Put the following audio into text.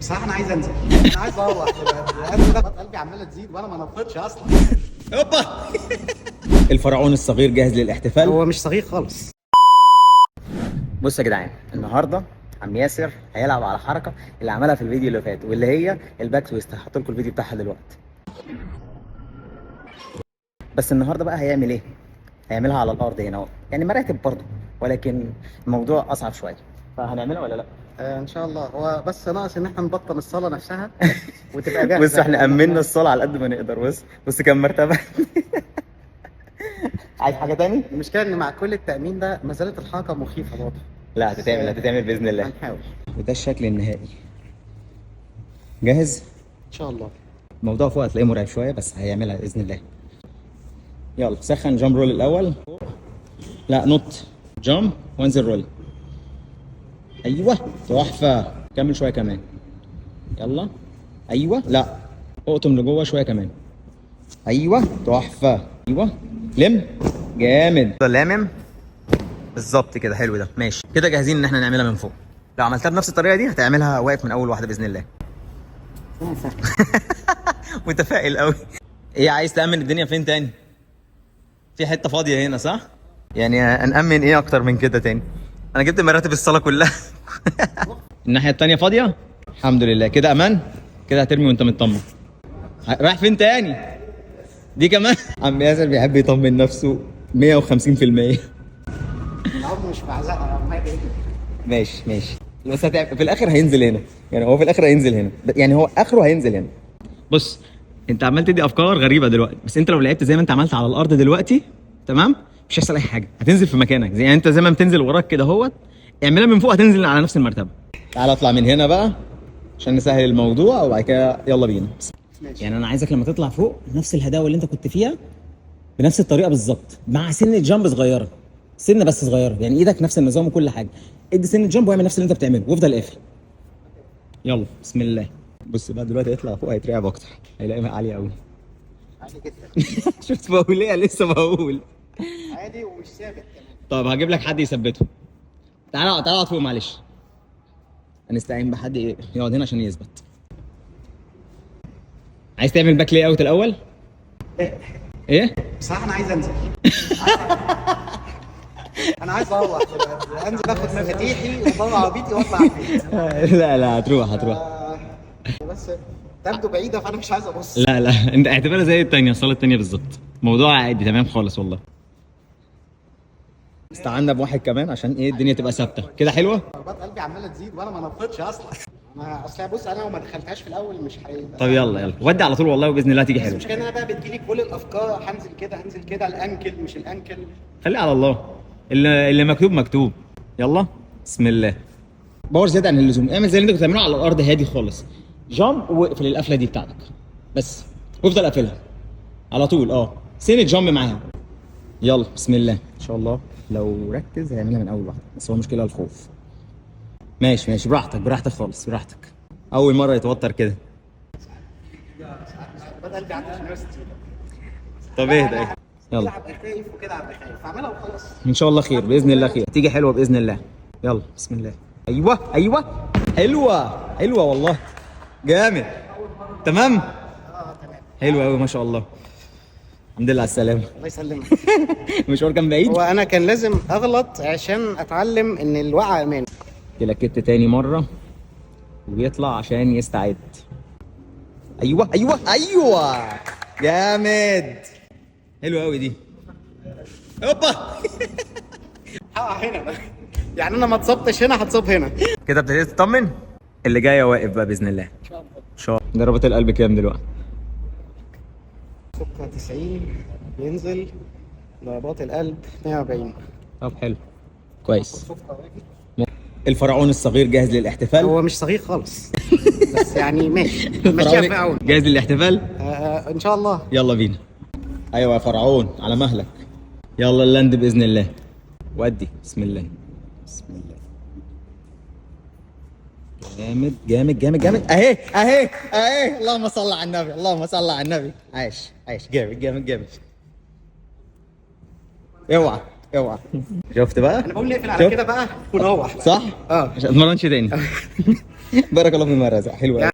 بصراحه انا عايز انزل، انا عايز اروح دلوقتي. ده قلبي عماله تزيد وانا ما نطيتش اصلا. هوبا. الفرعون الصغير جاهز للاحتفال. هو مش صغير خالص. بصوا يا جدعان، النهارده عم ياسر هيلعب على حركه اللي عملها في الفيديو اللي فات، واللي هي الباك تويست. هحط لكم الفيديو بتاعها دلوقتي. بس النهارده بقى هيعمل ايه؟ هيعملها على الارض هنا اهو، يعني مراتب برضه، ولكن الموضوع اصعب شويه. فهنعملها ولا لا؟ ان شاء الله. هو بس ناقص ان احنا نبطل الصاله نفسها وتبقى جاهزه. بص احنا امنا الصلاه على قد ما نقدر. بص كام مرتبه. عايز حاجه تاني؟ المشكله ان مع كل التامين ده ما زالت الحركه مخيفه برضه. لا، هتتعمل باذن الله. هنحاول وده الشكل النهائي. جاهز؟ ان شاء الله. الموضوع فوق هتلاقيه مرعب شويه، بس هيعملها باذن الله. يلا سخن جامب رول الاول. لا نط جامب وانزل رول. ايوه تحفه. كمل شويه كمان. يلا. ايوه لا، اقطم لجوه شويه كمان. ايوه تحفه. ايوه لم. جامد. لامم بالظبط كده. حلو ده. ماشي كده جاهزين ان احنا نعملها من فوق. لو عملتها بنفس الطريقه دي هتعملها واقف من اول واحده باذن الله. متفائل قوي. ايه عايز تأمن الدنيا فين تاني؟ في حته فاضيه هنا صح؟ يعني هنأمن ايه اكتر من كده تاني؟ انا جبت مراتب الصلاه كلها. الناحيه التانيه فاضيه. الحمد لله كده امان. كده هترمي وانت مطمن. رايح فين تاني؟ دي كمان. عم ياسر بيحب يطمن نفسه 150%. العظم مش بعزقها ما هي. ماشي بس في الاخر هينزل هنا. يعني هو في الاخر هينزل هنا، يعني هو اخره هينزل هنا. بص انت عمال تدي افكار غريبه دلوقتي، بس انت لو لعبت زي ما انت عملت على الارض دلوقتي تمام، مش هيحصل اي حاجه. هتنزل في مكانك يعني انت زي ما بتنزل وراك كده اهوت. اعملها من فوق هتنزل على نفس المرتبه. تعال اطلع من هنا بقى عشان نسهل الموضوع، وبعد كده يلا بينا. ماشي. يعني انا عايزك لما تطلع فوق نفس الهداوه اللي انت كنت فيها بنفس الطريقه بالظبط، مع سنه جامب صغيره. سنه بس صغيره، يعني ايدك نفس النظام وكل حاجه. ادي سنه جامب واعمل نفس اللي انت بتعمله وافضل قافل. يلا بسم الله. بص بقى دلوقتي يطلع فوق هيترعب اكتر، هيلاقيها عاليه قوي. عادي جدا. شفت بقول ايه؟ لسه بقول. عادي ومش ثابت كمان. طب هجيب لك حد يثبته. تعالى اقعد فوق معلش. هنستعين بحد يقعد هنا عشان يثبت. عايز تعمل باك لي اوت الاول؟ ايه؟ بصراحه انا عايز انزل. انا عايز اروح دلوقتي، انزل اخد مفاتيحي واطلع عربيتي واطلع البيت. لا هتروح. بس تبدو بعيده فانا مش عايز ابص. لا انت اعتبرها زي الثانيه، الصاله الثانيه بالظبط. موضوع عادي تمام خالص والله. استعنا بواحد كمان عشان ايه الدنيا تبقى ثابته كده. حلوه. ضربات قلبي عماله تزيد وانا ما نطيتش اصلا. انا اصل بص انا لو ما دخلتهاش في الاول مش هيبقى. طب يلا ودي على طول والله، وباذن الله هتيجي حلوه. مش كده انا بقى بتجيلي كل الافكار، هنزل كده هنزل كده، الانكل مش الانكل. خلي على الله. اللي مكتوب. يلا بسم الله. باور زياده عن اللزوم. اعمل زي اللي انت كنت بتعمله على الارض هادي خالص. جامب واقفل القفله دي بتاعتك بس، وافضل قافلها على طول. سنة جامب معاها. يلا بسم الله. ان شاء الله لو ركز هيعملها من اول واحده، بس هو مشكله الخوف. ماشي براحتك خالص براحتك. اول مره يتوتر كده. ضربات قلبي عندي 160. طب اهدى. كده يلا هبقى خايف وكده هبقى خايف، اعملها وخلاص. ان شاء الله خير باذن الله، خير تيجي حلوه باذن الله. يلا بسم الله. ايوه حلوه والله. جامد. تمام. تمام. حلو قوي ما شاء الله. الحمد لله على السلامه. الله يسلمك. المشوار كان بعيد. هو انا كان لازم اغلط عشان اتعلم ان الوقعه امان. كلكت تاني مره ويطلع عشان يستعد. ايوه جامد. حلو قوي دي. هوبا. هقع هنا بقى. يعني انا ما اتصبتش هنا هتصاب هنا. كده ابتديت تطمن. اللي جايه واقف بقى باذن الله. ان شاء الله. ان شاء الله. ضربات القلب كام دلوقتي؟ سكر 90 بينزل. ضربات القلب 140. طب حلو كويس. الفرعون الصغير جاهز للاحتفال. هو مش صغير خالص. بس يعني ماشي. ماشي يا فرعون. جاهز للاحتفال. ان شاء الله. يلا بينا. ايوه يا فرعون على مهلك. يلا اللاند باذن الله. ودي بسم الله. جامد. اهي. اللهم صل على النبي. عايش جامد. اوعى. شفت بقى؟ انا بقول نقفل على كده بقى ونروح. صح؟ اه مش هتمرنش تاني. بارك الله فيما رزق. حلو قوي.